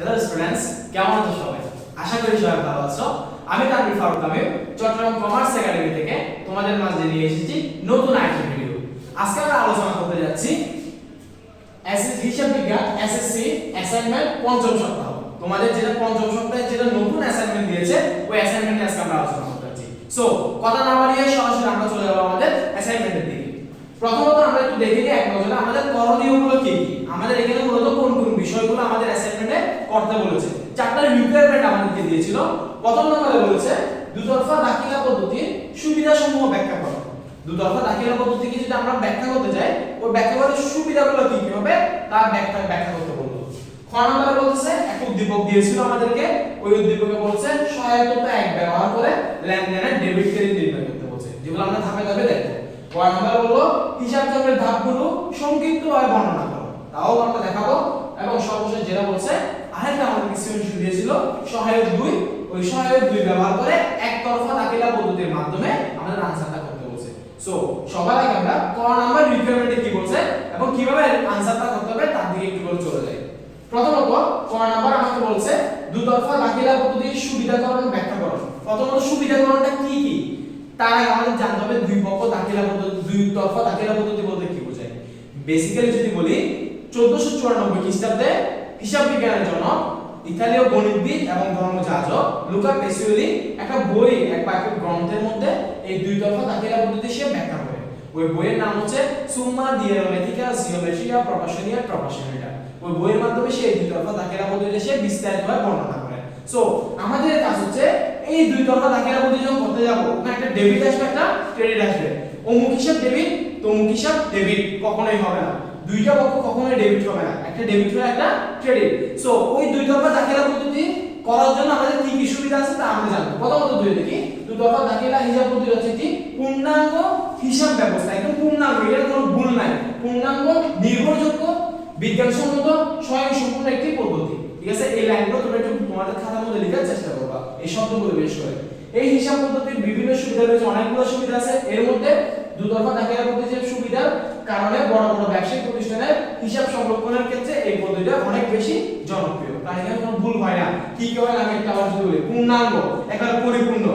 Hello students, কেমন আছো সবাই? আশা করি সবাই ভালো আছো। আমি তানভীর ফারুক আমির চট্টগ্রাম কমার্স একাডেমি থেকে তোমাদের মাঝে নিয়ে এসেছি নতুন আরেকটি ভিডিও। আজকে আমরা আলোচনা করতে যাচ্ছি হিসাব বিজ্ঞান এসএসসি অ্যাসাইনমেন্ট পঞ্চম সপ্তাহ। তোমাদের যেটা পঞ্চম সপ্তাহে যেটা নতুন অ্যাসাইনমেন্ট দিয়েছে ওই অ্যাসাইনমেন্টে আজকে আমরা আলোচনা করতে যাচ্ছি। সো কথা না বাড়িয়ে সরাসরি আমরা চলে যাব আমাদের অ্যাসাইনমেন্টের দিকে। প্রথমত আমরা একটু দেখে নিই এক নজরে আমাদের করণীয়গুলো কি কি। আমাদের এখানে মূলত কোন কোন বিষয়গুলো আমাদের অ্যাসাইনমেন্টে করতে বলেছে। চারটা রিকোয়ারমেন্ট আমাদেরকে দিয়েছিল। প্রথম নম্বরে বলেছে দুতরফা দাখিলা পদ্ধতির সুবিধাসমূহ ব্যাখ্যা করো। দুতরফা দাখিলা পদ্ধতিকে যদি আমরা ব্যাখ্যা করতে যাই ওই ব্যাখ্যা করার সুবিধাগুলো কি কি হবে তার ব্যাখ্যা করতে বলবো। খ নম্বরে বলছে একটা উদ্দীপক দিয়েছিল আমাদেরকে, ওই উদ্দীপকে বলছে সহায়তা এক ব্যবহার করে লেনদেনের ডেবিট ক্রেডিট নির্ণয় করতে বলছে, যেগুলো আমরা ধাপে ধাপে দেখব। ক নম্বরে বললো হিসাব চক্রের ধাপগুলো সংক্ষিপ্তভাবে বর্ণনা করো, তাও আমরা দেখাবো। এবং সর্বশেষ যেটা বলছে আরেকটা আমাদেরকে সৃজনশীল দিয়েছিল সহায়ক 2, ওই সহায়ক 2 ব্যবহার করে একতরফা দাখিলা পদ্ধতির মাধ্যমে আমাদের আনসারটা করতে বলছে। সো সবার আগে আমরা ক নাম্বার রিকোয়ারমেন্টে কি বলছে এবং কিভাবে আনসারটা করতে হবে তার দিকে একটু করে চলে যাই। প্রথমত ক নাম্বার আমাকে বলছে দুতরফা দাখিলা পদ্ধতির সুবিধাকরণ ব্যাখ্যা করো। প্রথমত সুবিধাকরণটা কি কি তার আগে আমাদের জানতে হবে দুই পক্ষ দাখিলা পদ্ধতি, দুই তরফা দাখিলা পদ্ধতি বলতে কি বোঝায়। বেসিক্যালি যদি বলি 1494 খ্রিস্টাব্দে হিসাব বিজ্ঞানের জন্য ইতালীয় গণিতবিদ এবং ধর্মযাজক লুকা পেসিওলি একটা বই এক গ্রন্থের মধ্যে এই দুই তরফা দাখিলা পদ্ধতি সে ব্যাখ্যা করে। ওই বইয়ের নাম হচ্ছে সুম্মা দি অ্যারোমেটিকা জিওমেট্রিয়া প্রপাশনিয়া। ওই বইয়ের মাধ্যমে সে দুই তরফা দাখিলা পদ্ধতি সে বিস্তারিতভাবে বর্ণনা করে। সো আমাদের কাজ হচ্ছে এই দুই তরফা দাখিলা পদ্ধতি যখন করতে যাব ওখানে একটা ডেবিট আসবে একটা ক্রেডিট আসবে। অমুক হিসাব ডেবিট তমুক হিসাব ডেবিট কখনোই হবে না, দুইটা পক্ষ কখনোই ডেবিট হবে না, একটা ডেবিট হবে একটা ক্রেডিট। সো ওই দুই তরফা দাখিলা পদ্ধতি করার জন্য আমাদের কি কি সুবিধা আছে তা আমরা জানবো। প্রথমত দুই দেখি দুই তরফা দাখিলা হিসাব পদ্ধতি হচ্ছে কি পূর্ণাঙ্গ হিসাব ব্যবস্থা, একদম পূর্ণাঙ্গ, এর কোনো ভুল নাই, পূর্ণাঙ্গ নির্ভরযোগ্য বিজ্ঞানসম্মত স্বয়ংসম্পূর্ণ একটি পদ্ধতি। ঠিক আছে, এই লাইনগুলো তোমরা একটু তোমাদের খাতার মধ্যে লেখার চেষ্টা করবা এই শব্দগুলো বেশ করে। এই হিসাব পদ্ধতির বিভিন্ন সুবিধা রয়েছে, অনেকগুলো সুবিধা আছে। এর মধ্যে দুতরফা দাখিলা পদ্ধতির সুবিধার কারণে বড় বড় ব্যবসায়িক প্রতিষ্ঠানের হিসাব সংরক্ষণের ক্ষেত্রে এই পদ্ধতিটা অনেক বেশি জনপ্রিয়। কারণ এখানে কোনো ভুল হয় না। কি কি হয় আমি একটা আবার যদি বলি পূর্ণাঙ্গ একেবারে পরিপূর্ণ।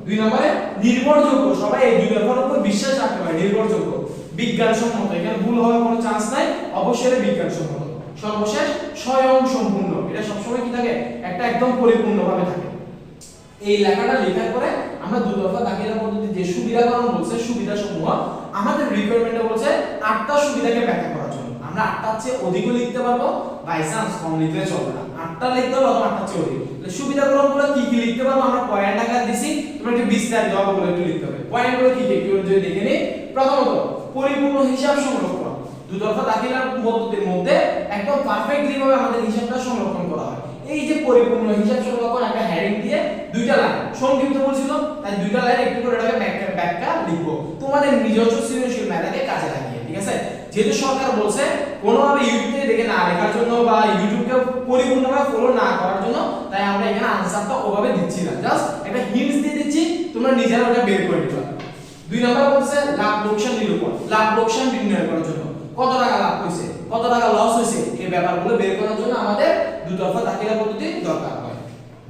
দুই নম্বরে নির্ভরযোগ্য, সবাই এই দুই তরফার উপর বিশ্বাস রাখতে পারে, নির্ভরযোগ্য, বিজ্ঞানসম্মত, এখানে ভুল হওয়ার কোনো চান্স নাই, অবশ্যই বিজ্ঞানসম্মত। সর্বশেষ স্বয়ংসম্পূর্ণ, এটা সবসময় কি থাকে একটা একদম পরিপূর্ণভাবে থাকে। এই লেখাটা লেখার পরে আমরা দুতরফা দাখিলা পদ্ধতি যে সুবিধাকরণ বলছে সুবিধাসমূহ আমাদের রিকোয়ারমেন্টে বলছে 8টা সুবিধাকে ব্যাখ্যা করার জন্য। আমরা 8টার চেয়ে অধিকও লিখতে পারবো, বাই চান্স কম লিখলে চলবে না, 8টা লিখতে পারবো অথবা 8টার চেয়ে অধিক। তাহলে সুবিধাকরণগুলো কি কি লিখতে পারবো আমরা পয়েন্ট আকারে দিছি, তোমরা একটু বিস্তারিত ভাবে বলে একটু লিখতে হবে। পয়েন্টগুলো কি কি একটু যদি দেখে নিই। প্রথমত পরিপূর্ণ হিসাব সংরক্ষণ, দুতরফা দাখিলা পদ্ধতির মধ্যে একদম পারফেক্টলি ভাবে আমাদের হিসাবটা সংরক্ষণ করা হয়। এই যে পরিপূর্ণ হিসাব সংরক্ষণ একটা হেডিং দিয়ে দুইটা লাইন সংক্ষিপ্ত বলছিল, তাই দুইটা লাইন একটু করে এটাকে ব্যাখ্যা লিখবো তোমাদের নিজস্ব সৃজনশীল মেধাকে কাজে লাগিয়ে। ঠিক আছে, যেহেতু সরকার বলছে কোনোভাবে ইউটিউব থেকে দেখে না লেখার জন্য বা ইউটিউবকে পরিপূর্ণভাবে ফলো না করার জন্য, তাই আমরা এখানে আনসারটা ওভাবে দিচ্ছি না, জাস্ট একটা হিন্টস দিয়ে দিচ্ছি, তোমরা নিজেরা ওটা বের করে নিতে পারবে। 2 নম্বর বলছে লাভ লোকসান নিরূপণ, লাভ লোকসান নির্ণয় করার জন্য কত টাকা লাভ হয়েছে কত টাকা লস হয়েছে এই ব্যাপারগুলো বের করার জন্য আমাদের দুতরফা দাখিলা পদ্ধতি দরকার হয়।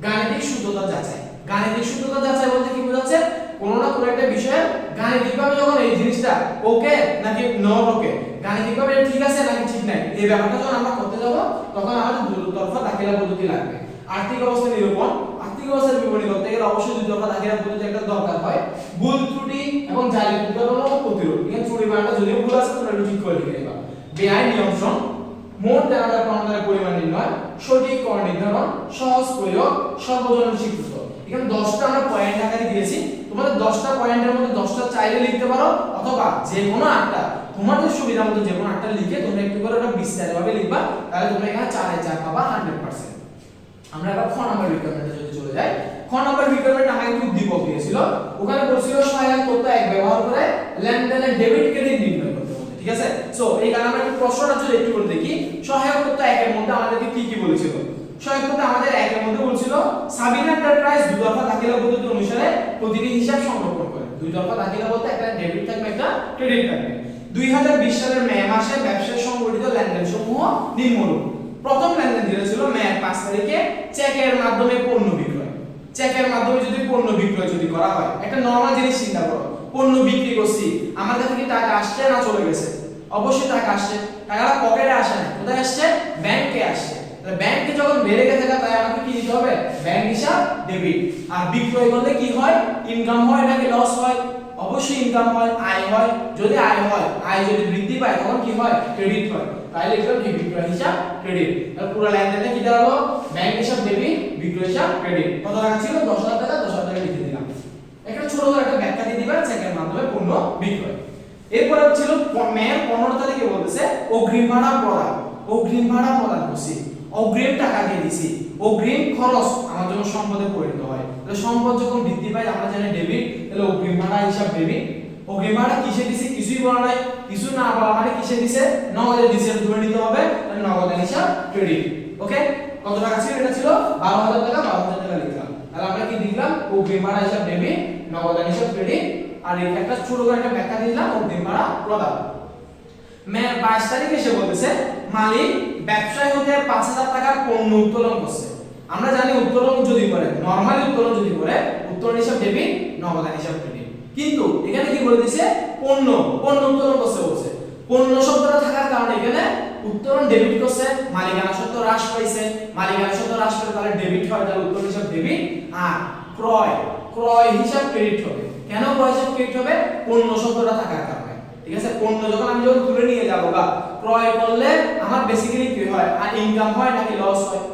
গাণিতিক শুদ্ধতা যাচাই, গাণিতিক শুদ্ধতা যাচাই বলতে কি বোঝাচ্ছে কোনো না কোনো একটা বিষয়ে গাণিতিকভাবে যখন এই জিনিসটা ওকে নাকি নট ওকে, গাণিতিকভাবে এটা ঠিক আছে নাকি ঠিক নাই, এই ব্যাপারটা যখন আমরা করতে যাব তখন আমাদের দুতরফা দাখিলা পদ্ধতি লাগবে। আর্থিক অবস্থা নিরূপণ, আর্থিক অবস্থার বিবরণী করতে গেলে অবশ্যই দুতরফা দাখিলা পদ্ধতি একটা দরকার হয়। ভুল ত্রুটি এবং জালি উৎপাদন ও প্রতিরোধ, এখানে ত্রুটি মানটা যদি ভুল আছে তোমরা একটু ঠিক করে লিখে নেবা। ব্যয় নিয়ন্ত্রণ, মোট দেনাদার পাওনাদারের পরিমাণ নির্ণয়, সঠিক কর নির্ধারণ, সহজ প্রয়োগ, সর্বজনীন স্বীকৃত। এখানে 10টা আমরা পয়েন্ট আকারে দিয়েছি, তোমাদের 10টা পয়েন্টের মধ্যে 10টা চাইলে লিখতে পারো অথবা যে কোনো 8টা তোমাদের সুবিধা মতো যে কোনো 8টা লিখে তোমরা একটু করে ওটা বিস্তারিতভাবে লিখবা, তাহলে তোমরা এখানে 4 এ 4 পাবা 100%। আমরা এবার খ নাম্বার রিকোয়ারমেন্টে যদি চলে যাই, খ নাম্বার রিকোয়ারমেন্ট আমাকে একটু উদ্দীপক দিয়েছিল, ওখানে বলছিল সহায়ক তথ্য এক ব্যবহার করে লেনদেনের ডেবিট ক্রেডিট নির্ণয় করতে হবে। ঠিক আছে, সো এই কারণে আমরা একটু প্রশ্নটা যদি একটু করে দেখি, সহায়ক তথ্য একের মধ্যে আমাদেরকে কি কি বলেছিল। সহায়ক তথ্য আমাদের একের মধ্যে বলছিল সাবিনা এন্টারপ্রাইজ দুতরফা দাখিলা পদ্ধতি অনুসারে প্রতিটি হিসাব সংরক্ষণ করে। দুইতরফা দাখিলা বলতে একটা ডেবিট থাকবে একটা ক্রেডিট থাকবে। 2020 সালের মে মাসে ব্যবসায় সংগঠিত লেনদেন সমূহ নিম্নরূপ। প্রথম লেনদেন দিয়েছিল মে 5 5 তারিখে চেকের মাধ্যমে পণ্য বিক্রয়, চেকের মাধ্যমে যদি পণ্য বিক্রয় যদি করা হয়, একটা নরমাল জিনিস চিন্তা করো, পণ্য বিক্রি করছি, আমার কাছে কি টাকা আসছে না চলে গেছে? অবশ্যই টাকা আসছে, টাকাটা পকেটে আসে না, কোথায় আসছে? ব্যাংকে আসছে। তাহলে ব্যাংকে যখন বেড়ে গেছে তাই আমাকে কি দিতে হবে? ব্যাংক হিসাব ডেবিট। আর বিক্রয় করলে কি হয়? ইনকাম হয় নাকি লস হয়? অবশ্যই ইনকাম হয়, আয় হয়। যদি আয় হয়, আয় যদি বৃদ্ধি পায় তখন কি হয়? ক্রেডিট হয়। তাই লিখলাম কি? বিক্রয় হিসাব ক্রেডিট। তাহলে পুরো লেনদেনটা কি দাঁড়ালো? ব্যাংক হিসাব ডেবিট, বিক্রয় হিসাব ক্রেডিট। কত টাকা ছিল? 10,000 টাকা, 10,000 টাকা লিখে দিলাম। একটা ছোট করে একটা ব্যাখ্যা দিয়ে দিবা চেকের মাধ্যমে পণ্য বিক্রয়। এরপরে ছিল মে 15 তারিখে বলতেছে অগ্রিম ভাড়া প্রদান। অগ্রিম ভাড়া প্রদান করছি, অগ্রিম টাকা দিয়ে দিছি, অগ্রিম খরচ আমার জন্য সম্পদে পরিণত হয়। তাহলে সম্পদ যখন বৃদ্ধি পায় আমরা জানি ডেবিট, তাহলে অগ্রিম ভাড়া হিসাব ডেবিট। অগ্রিম ভাড়া কিসে দিছি? কিছুই বলা নাই, কিছু না বলা মানে কিসে দিছে? নগদে দিছে, ধরে নিতে হবে, তাহলে নগদের হিসাব ক্রেডিট। ওকে, কত টাকা ছিল? এটা ছিল 12,000 টাকা, 12,000 টাকা লিখলাম। তাহলে আমরা কি লিখলাম? অগ্রিম ভাড়া হিসাব ডেবিট, নগদের হিসাব ক্রেডিট। আর এই একটা ছোট করে একটা ব্যাখ্যা দিলাম অগ্রিম ভাড়া প্রদান। মে 22 তারিখে এসে বলতেছে মালিক ব্যবসায় হতে 5,000 টাকার পণ্য উত্তোলন করছে। আমরা জানি উত্তোলন যদি করে, নরমালি উত্তোলন যদি করে, উত্তোলন হিসাব ডেবিট, নগদান হিসাব ক্রেডিট। কিন্তু এখানে কি বলে দিয়েছে? পণ্য উত্তোলন করছে বলছে। পণ্য শব্দটা থাকার কারণে এখানে উত্তোলন ডেবিট করছে, মালিকানা সত্ত্ব হ্রাস পাইছে, মালিকানা সত্ত্ব হ্রাস পেলে তাহলে ডেবিট হয়, তাহলে উত্তোলন হিসাব ডেবিট। আর ক্রয় হিসাব ক্রেডিট হবে। কেন ক্রয় হিসাব ক্রেডিট হবে? পণ্য শব্দটা থাকার কারণে। ঠিক আছে, পণ্য যখন আমি তুলে নিয়ে যাব বা ক্রয় করলে আমার বেসিক্যালি কি হয়? আর ইনকাম হয় নাকি লস হয়?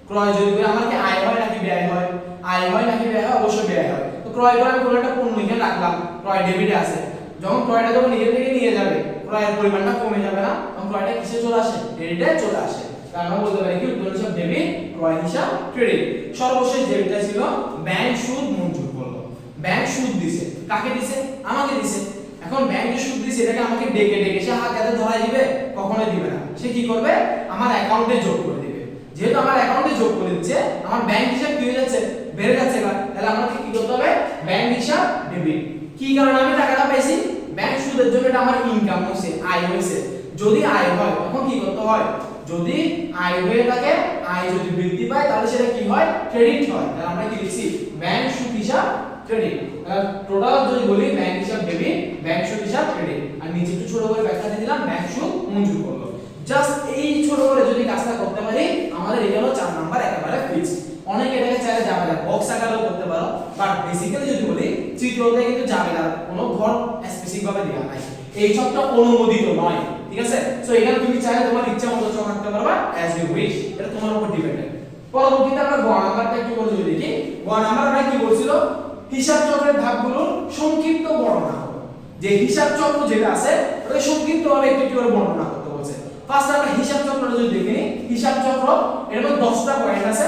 ক্রয় যদি করে আমার কি আয় হয় নাকি ব্যয় হয়? আয় হয় নাকি ব্যয় হয়? অবশ্যই ব্যয় হয়। তো ক্রয় করে আমি কোনো একটা পণ্য এখানে রাখলাম, ক্রয় ডেবিটে আছে, যখন ক্রয়টা যখন নিজে থেকে নিয়ে যাবে ক্রয়ের পরিমাণটা কমে যাবে না, তখন ক্রয়টা কিসে চলে আসে? ক্রেডিটে চলে আসে। তার আমরা বলতে পারি কি উত্তোলন হিসাব ডেবিট, ক্রয় হিসাব ক্রেডিট। সর্বশেষ যেটা ছিল ব্যাংক সুদ মঞ্জুর করলো। ব্যাংক সুদ দিছে, কাকে দিছে? আমাকে দিছে। এখন ব্যাংক যে সুদ দিছে এটাকে আমাকে ডেকে সে হাতে ধরাই দিবে? কখনোই দিবে না। সে কি করবে? আমার অ্যাকাউন্টে যোগ করে দিবে। যেহেতু আমার অ্যাকাউন্টে যোগ করে দিচ্ছে, আমার ব্যাংক হিসাব কি হয়ে যাচ্ছে? বেড়ে যাচ্ছে। তাহলে আমাকে কি করতে হবে? ব্যাংক হিসাব ডেবিট। কি কারণে আমি টাকাটা পাইছি? ব্যাংক সুদের জন্য এটা আমার ইনকাম হইছে, আয় হইছে। যদি আয় হয় তখন কি করতে হয়? যদি আয় হয়ে থাকে, আয় যদি বৃদ্ধি পায় তাহলে সেটা কি হয়? ক্রেডিট হয়। তাহলে আমরা কি লিখছি? ব্যাংক সুদ হিসাব ক্রেডিট। টোটাল যদি বলি ব্যাংক হিসাব ডেবিট, ব্যাংক সুদ হিসাব ক্রেডিট। আর নিচে একটু ছোট করে ব্যাখ্যা দিয়ে দিলাম ব্যাংক সুদ মঞ্জুর করলো। জাস্ট এই ছোট করে যদি কাজটা করতে পারি আমাদের এটা হলো 4 নাম্বার একেবারে ফিক্স। অনেকে এটাকে চাইলে যাবে না বক্স আকারেও করতে পারো, বাট বেসিক্যালি যদি বলি চিত্রতে কিন্তু যাবে না, কোনো ঘর স্পেসিফিক ভাবে দেওয়া নাই, এই সবটা অনুমোদিত নয়। ঠিক আছে, সো এখানে তুমি চাইলে তোমার ইচ্ছা মতো চক আঁকতে পারবা অ্যাজ ইউ উইশ, এটা তোমার উপর ডিপেন্ডেন্ট। পরবর্তীতে আমরা গ নাম্বারটা একটু বলে যদি দেখি, গ নাম্বার আমরা কি বলছিল? হিসাব চক্রের ধাপগুলোর সংক্ষিপ্ত বর্ণনা করো। যে হিসাব চক্র যেটা আছে ওটা সংক্ষিপ্তভাবে একটু করে বর্ণনা করতে বলছে। ফার্স্ট আমরা হিসাব চক্রটা যদি দেখি, হিসাব চক্র এর মধ্যে 10টা পয়েন্ট আছে।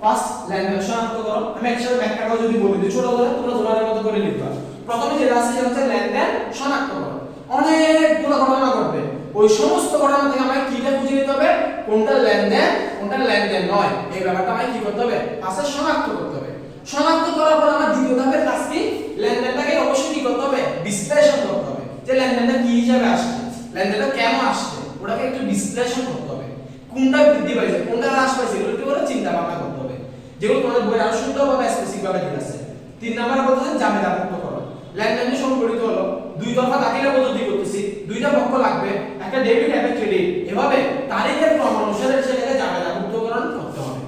ফার্স্ট লেনদেন শনাক্ত করো। আমি একসাথে ব্যাখ্যাটাও যদি বলি দিই ছোট করে তোমরা তোমাদের মতো করে লিখবা। প্রথমে যেটা আছে সেটা হচ্ছে লেনদেন শনাক্ত করো। অনেকগুলো ঘটনা ঘটবে, ওই সমস্ত ঘটনা থেকে আমাকে কিটা খুঁজে নিতে হবে? কোনটা লেনদেন, কোনটা লেনদেন নয়, এই ব্যাপারটা আমাকে কি করতে হবে? ফার্স্টে শনাক্ত করতে হবে। শনাক্ত করার পর আমার দ্বিতীয় ধাপের কাজ কি? লেনদেনটাকে অবশ্যই কি করতে হবে? বিশ্লেষণ করতে হবে। যে লেনদেনটা কি হিসাবে আসছে, লেনদেনটা কেন আসছে, ওটাকে একটু বিশ্লেষণ করতে হবে। কোনটা বৃদ্ধি পাইছে, কোনটা হ্রাস পাইছে, এগুলো একটু করে চিন্তা ভাবনা করতে হবে, যেগুলো তোমাদের বই আরো সুন্দরভাবে স্পেসিফিক ভাবে দেওয়া আছে। 3 নাম্বার বলতেছে জামেলা মুক্ত করো। লেনদেন সংগঠিত হলো, দুই তরফা দাখিলা পদ্ধতি করতেছি, দুইটা পক্ষ লাগবে, একটা ডেবিট একটা ক্রেডিট, এভাবে তারিখের ক্রম অনুসারে সেটাকে জামেলা মুক্তকরণ করতে হবে।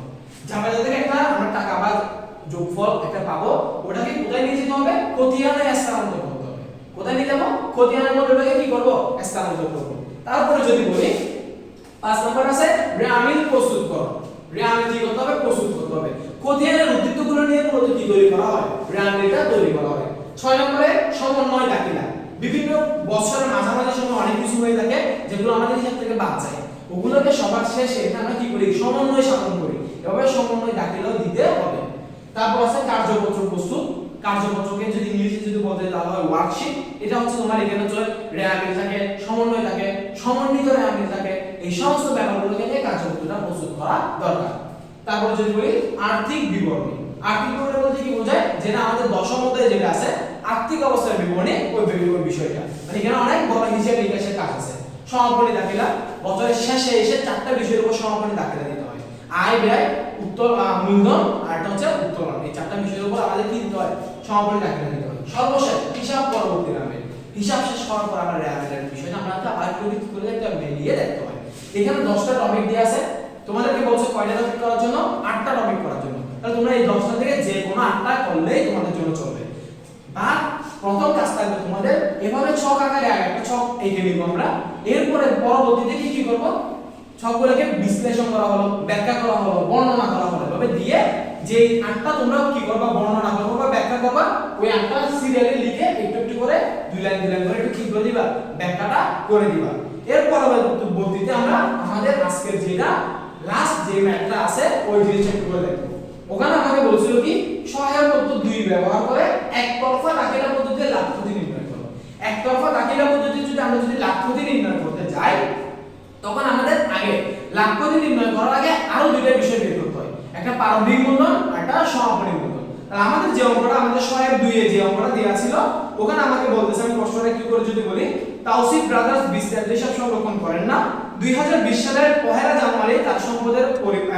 জামেলা থেকে একটা আমরা টাকা বা যোগফল একটা পাবো, ওটাকে কোথায় নিয়ে যেতে হবে? খতিয়ানে স্থানান্তর করতে হবে। কোথায় নিয়ে যাব? খতিয়ানের মধ্যে ওটাকে কি করব? স্থানান্তর করব। তারপরে যদি বলি 5 নাম্বার আছে রেয়ামিল প্রস্তুত করো। রেয়ামিল কি করতে হবে? প্রস্তুত করতে হবে। খতিয়ানের উদ্দীপ্তগুলো নিয়ে মূলত কি তৈরি করা হয়? রেয়ামিলটা তৈরি করা হয়। 6 নম্বরে সমন্বয় দাখিলা। বিভিন্ন বছরের মাঝামাঝি সময় অনেক কিছু হয়ে থাকে যেগুলো আমাদের হিসাব থেকে বাদ যায়, ওগুলোকে সবার শেষে আমরা কি করি? সমন্বয় সাধন করি। এভাবে সমন্বয় দাখিলাও দিতে হবে। তারপর আছে কার্যপত্র প্রস্তুত। কার্যপত্রকে যদি ইংলিশে যদি বলতে দেওয়া হয় ওয়ার্কশিট, এটা হচ্ছে তোমার এখানে চলে রেয়ামিল থাকে, সমন্বয় থাকে, সমন্বিত রেয়ামিল থাকে, এই সমস্ত ব্যাপারগুলোকে নিয়ে কার্যপত্রটা প্রস্তুত করা দরকার। তারপর যদি বলি আর্থিক বিবরণী। আর্থিক বিবরণী বলতে কি বোঝায়? যেটা আমাদের দশম অধ্যায়ে যেটা আছে আর্থিক অবস্থার বিবরণী, ওই বিষয়টা মানে এখানে অনেক বড় হিসাব নিকাশের কাজ আছে। সমাপনী দাখিলা বছরের শেষে এসে 4টা বিষয়ের উপর সমাপনী দাখিলা দিতে হয়। আয় ব্যয় মূলধন আর এটা হচ্ছে উত্তোলন। এই চারটা বিষয়ের উপর আমাদের কি দিতে হয়, সমাপনী দাখিলা দিতে হয়। সর্বশেষ হিসাব পরবর্তী নামে হিসাব শেষ করার পর আমরা রেয়ারের বিষয়টা আমরা আবার একটু করে দেখতে হবে, মিলিয়ে দেখতে হয়। এখানে 10টা টপিক দেয়া আছে, তোমাদেরকে বলছে কয়টা টপিক করার জন্য, 8টা টপিক করার জন্য। তাহলে তোমরা এই 10টা থেকে যে কোনো 8টা করলেই তোমাদের জন্য চলবে। বা প্রথম কাজ থাকবে তোমাদের এভাবে ছক আকারে আগে একটা ছক এঁকে নিব আমরা, এরপরে পরবর্তীতে কি করব, ছকগুলোকে বিশ্লেষণ করা হলো, ব্যাখ্যা করা হলো, বর্ণনা করা হলো, এভাবে দিয়ে যে 8টা তোমরা কি করবা, বর্ণনা করবা বা ব্যাখ্যা করবা, ওই 8টা সিরিয়ালে লিখে একটু একটু করে 2 লাইন 2 লাইন করে একটু কি করে দিবা, ব্যাখ্যাটা করে দিবা। এর পরবর্তীতে আমরা আমাদের আজকের যেটা লাস্ট যে ম্যাথটা আছে ওই জিনিসটা একটু করে দেখব। ওখানে আমাকে বলছিল কি সহায়ক পদ্ধতি 2 ব্যবহার করে একতরফা দাখিলা পদ্ধতিতে লাভ ক্ষতি নির্ণয় করো। একতরফা দাখিলা পদ্ধতি যদি আমরা লাভ ক্ষতি নির্ণয় করতে যাই, তখন আমাদের আগে লাভ ক্ষতি নির্ণয় করার আগে আরো 2টা বিষয় বের করতে হয়, একটা প্রারম্ভিক মূলধন আর একটা সমাপনী মূলধন। তাহলে আমাদের যে অঙ্কটা আমাদের সহায়ক 2 এ যে অঙ্কটা দেয়া ছিল, ওখানে আমাকে বলতেছে, আমি প্রশ্নটা কি করে যদি বলি, তাওসিফ ব্রাদার্স বিস্তারিত হিসাব সংরক্ষণ করেন না। 2020 সালের 1 জানুয়ারি তার সম্পদের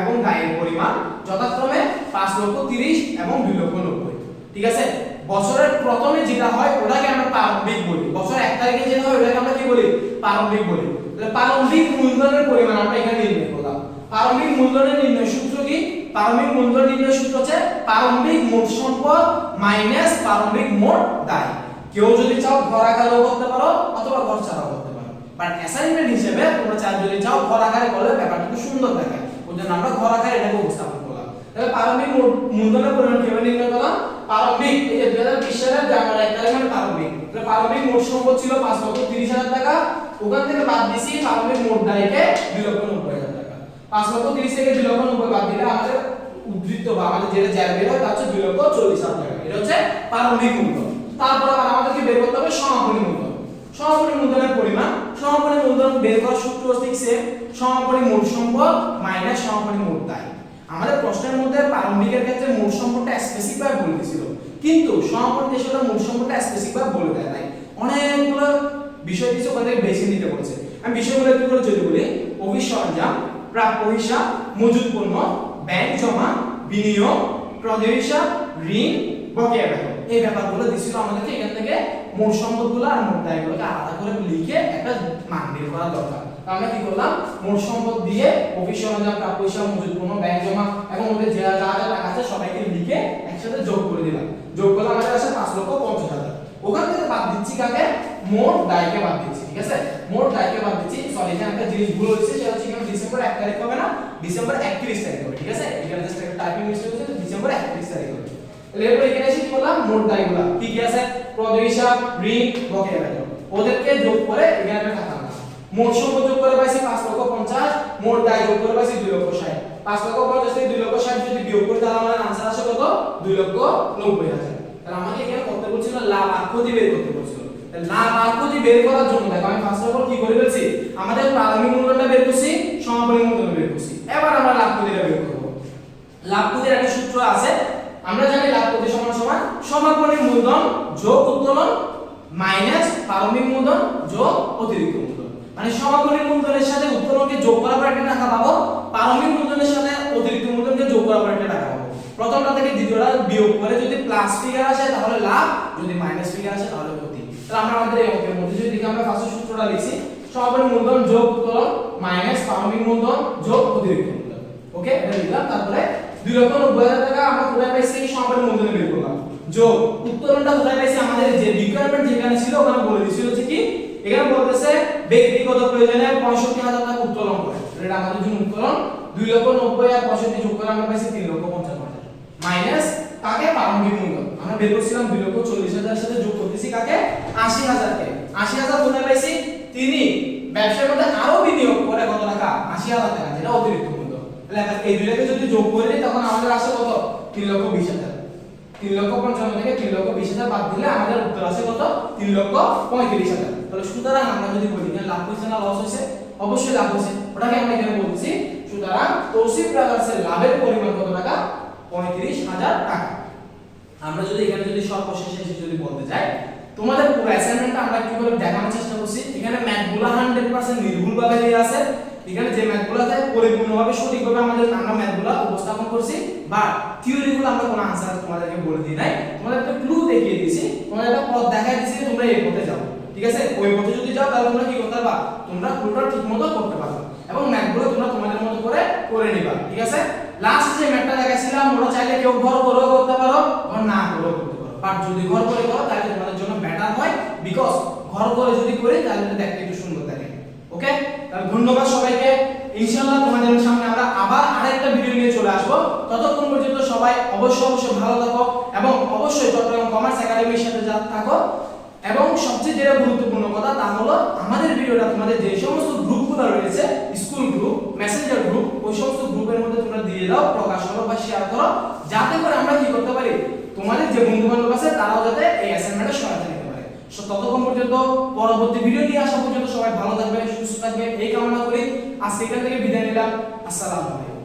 এবং দায়ের পরিমাণ যথাক্রমে 5,30,000 এবং 2,90,000। ঠিক আছে, বছরের প্রথমে যেটা হয় ওটাকে আমরা প্রারম্ভিক বলি, বছরের 1 তারিখে যেটা হয় ওটাকে আমরা কি বলি, প্রারম্ভিক বলি। তাহলে প্রারম্ভিক মূলধনের পরিমাণ আমরা এখানে নির্ণয় করলাম। প্রারম্ভিক মূলধনের নির্ণয় সূত্র কি, প্রারম্ভিক মূলধন নির্ণয় সূত্র হচ্ছে প্রারম্ভিক মোট সম্পদ মাইনাস প্রারম্ভিক মোট দায়। কেউ যদি চাও ঘর আকারেও করতে পারো অথবা ঘর ছাড়াও করতে পারো, বাট অ্যাসাইনমেন্ট হিসেবে তোমরা যদি চাও ঘর আকারে করলে ব্যাপারটা খুব সুন্দর দেখায়, ওই জন্য আমরা ঘর আকারে এটাকে উপস্থাপন করলাম। তাহলে প্রারম্ভিক মূলধনের পরিমাণ কিভাবে নির্ণয় করলাম, প্রারম্ভিক এই যে 2020 সালের জানুয়ারি 1 তারিখে মানে প্রারম্ভিক, তাহলে প্রারম্ভিক মোট সম্পদ ছিল 5,30,000 টাকা, ওখান থেকে বাদ দিছি প্রারম্ভিক মোট দায়কে 2,90,000 টাকা। 5,30,000 থেকে 2,90,000 বাদ দিলে আমাদের উদ্ধৃত বা আমাদের যেটা জ্যার বের হয় তা হচ্ছে 2,40,000 টাকা। এটা হচ্ছে প্রারম্ভিক মূলধন। তারপর আবার আমাদেরকে বের করতে হবে সমাপনী মূলধন। সমাপনী মূলধনের পরিমাণ, সমাপনী মূলধন বের করার সূত্র হচ্ছে সেম, সমাপনী মোট সম্পদ মাইনাস সমাপনী মোট দায়। আমাদের প্রশ্নের মধ্যে প্রারম্ভিকের ক্ষেত্রে মোট সম্পদটা স্পেসিফাই বলে দিয়েছিল, কিন্তু সমাপনী দেশটা মোট সম্পদটা স্পেসিফাই বলে দেয় নাই, অনেকগুলো বিষয় কিছু ওখান থেকে বেছে নিতে বলেছে। আমি বিষয়গুলো একটু করে যদি বলি, অফিস সরঞ্জাম, প্রাপ্য হিসাব, মজুত পণ্য, ব্যাংক জমা, বিনিয়োগ, প্রদেয় হিসাব, ঋণ, বকেয়া বেতন, এই ব্যাপারগুলো দিছিল আমাদেরকে। এখান থেকে মোট সম্পদগুলো আর মোট দায়গুলোকে আলাদা করে লিখে একটা মান বের করা দরকার। আমরা কি করলাম, মোট সম্পদ দিয়ে অফিস সরঞ্জাম, প্রাপ্য হিসাব, মজুত পণ্য, ব্যাংক জমা এবং ওদের যা যা টাকা আছে সবাইকে লিখে একসাথে যোগ করে দিলাম। যোগ করলে আমাদের আসে 5,50,000। ওখান থেকে বাদ দিচ্ছি কাকে, মোট দায়কে বাদ দিচ্ছি। ঠিক আছে, মোট দায়কে বাদ দিচ্ছি। সরি, এখানে একটা জিনিস ভুল হয়েছে, সেটা হচ্ছে এখানে ডিসেম্বর 1 তারিখ হবে না, ডিসেম্বর 31 তারিখ হবে। ঠিক আছে, এখানে জাস্ট একটা টাইপিং মিস্টেক হয়েছে, ডিসেম্বর 31 তারিখ হবে। এরপর এখানে এসে কি করলাম, মোট দায়গুলো কি কি আছে, প্রদেয় হিসাব, ঋণ, বকেয়া বেতন, ওদেরকে যোগ করে এখানে একটা টাকা আনলাম। মোট সম্পদ যোগ করে পাইছি 5,50,000, মোট দায় যোগ করে পাইছি 2,60,000। 5,50,000 থেকে 2,60,000 যদি বিয়োগ করি তাহলে আমাদের आंसर আসে কত, 2,90,000। তাহলে আমাকে এখানে করতে বলছিল লাভ আর ক্ষতি বের করতে বলছিল। লাভ আর ক্ষতি বের করার জন্য দেখো আমি ফার্স্ট অফ অল কি করে ফেলছি, আমাদের প্রারম্ভিক মূলধনটা বের করছি, সমাপনী মূলধন বের করছি। এবার আমরা লাভ ক্ষতিটা বের করব। লাভ ক্ষতির একটা সূত্র আছে, আমরা জানি লাভ ক্ষতি সমান সমান সমাপনী মূলধন যোগ উত্তোলন মাইনাস প্রারম্ভিক মূলধন যোগ অতিরিক্ত মূলধন। মানে সমাপনী মূলধনের সাথে উত্তোলনকে যোগ করার পর একটা টাকা পাবো, প্রারম্ভিক মূলধনের সাথে অতিরিক্ত মূলধনকে যোগ করার পর একটা টাকা পাবো। প্রথমটা থেকে দ্বিতীয়টা বিয়োগ করে যদি প্লাস ফিগার আসে তাহলে লাভ, যদি মাইনাস ফিগার আসে তাহলে ক্ষতি। তাহলে আমরা আমাদের এই অঙ্কের মধ্যে যদি দেখি, আমরা ফার্স্ট সূত্রটা লিখছি, সমাপনী মূলধন যোগ উত্তোলন মাইনাস প্রারম্ভিক মূলধন যোগ অতিরিক্ত মূলধন। ওকে, এটা লিখলাম। তারপরে 2,90,000 টাকা আমরা কোথায় পাইছি, সমাপনী মূলধনে বের করলাম, যোগ উত্তোলনটা কোথায় পাইছি, আমাদের যে রিকোয়ারমেন্ট যেখানে ছিল ওখানে বলে দিছিল যে কি, এখানে বলতেছে ব্যক্তিগত প্রয়োজনে 65,000 টাকা উত্তোলন করে, এটা আমাদের জন্য উত্তোলন 2,90,000 আর 65 যোগ করে আমরা পাইছি 3,50,000 মাইনাস কাকে, প্রারম্ভিক মূলধন আমরা বের করছিলাম 2,40,000 এর সাথে যোগ করতেছি কাকে, 80,000 কে। 80,000 কোথায় পাইছি, তিনি ব্যবসার মধ্যে আরো বিনিয়োগ করে কত টাকা, 80,000 টাকা, যেটা অতিরিক্ত মূলধন। তাহলে এই দুইটাকে যদি যোগ করে দিই তখন আমাদের আসে কত, 3,20,000। 3,55,000 থেকে 3,20,000 বাদ দিলে আমাদের উত্তর আসে কত, 3,35,000। তাহলে সুতরাং আমরা যদি বলি যে লাভ হইছে না লস হইছে, অবশ্যই লাভ হইছে, ওটাকে আমরা এখানে বলছি। সুতরাং তৌসিফ ব্রাদার্সের লাভের পরিমাণ কত টাকা, 35,000 টাকা। আমরা যদি এখানে যদি সর্বশেষে এসে যদি বলতে যাই, তোমাদের পুরো অ্যাসাইনমেন্টটা আমরা একটু করে দেখানোর চেষ্টা করছি। এখানে ম্যাথগুলো 100% নির্ভুলভাবে দেয়া আছে, এখানে যে ম্যাথগুলো আছে পরিপূর্ণভাবে সঠিকভাবে আমরা ম্যাথগুলো উপস্থাপন করছি, বাট থিওরিগুলো আমরা কোনো আনসার তোমাদেরকে বলে দিই নাই, তোমাদেরকে ক্লু দেখিয়ে দিয়েছি, তোমাদের একটা পথ দেখাই দিয়েছি তোমরা এই পথে যাও, ঠিক আছে? ওই পথে যদি যাও তাহলে তোমরা কি করতে পারবা, তোমরা ক্লুটা ঠিকমতো করতে পারবে এবং ম্যাথগুলো তোমরা তোমাদের মতো করে নিবা, ঠিক আছে? লাস্ট যে ম্যাথটা দেখাইছিলাম ওটা চাইলে কেউ ঘর করেও করতে পারো, ঘর না করেও করতে পারো, বাট যদি ঘর করে করো তাহলে তোমাদের জন্য বেটার হয়, বিকজ ঘর করে যদি করি তাহলে দেখতে একটু সুন্দর থাকে। ওকে, তাহলে ধন্যবাদ সবাইকে। ইনশাআল্লাহ তোমাদের সামনে আমরা আবার আরেকটা ভিডিও নিয়ে চলে আসব। ততক্ষণ পর্যন্ত সবাই অবশ্যই ভালো থাকো এবং অবশ্যই চট্টগ্রাম কমার্স একাডেমির সাথে থাকো। এবং সবচেয়ে যেটা গুরুত্বপূর্ণ কথা তা হলো আমাদের ভিডিওটা তোমাদের যে সমস্ত গ্রুপগুলো রয়েছে, স্কুল গ্রুপ, মেসেঞ্জার গ্রুপ, ওই সমস্ত গ্রুপের মধ্যে তোমরা দিয়ে দাও, প্রকাশ করো বা শেয়ার করো, যাতে করে আমরা কি করতে পারি, তোমাদের যে বন্ধু-বান্ধব আছে তারাও যাতে এই অ্যাসাইনমেন্টে সহায়তা নিতে পারে। সো ততক্ষণ পর্যন্ত পরবর্তী ভিডিও নিয়ে আসা পর্যন্ত সবাই ভালো থাকবে, সুস্থ থাকবে এই কামনা করি। আজকে এখান থেকে বিদায় নিলাম। আসসালামু আলাইকুম।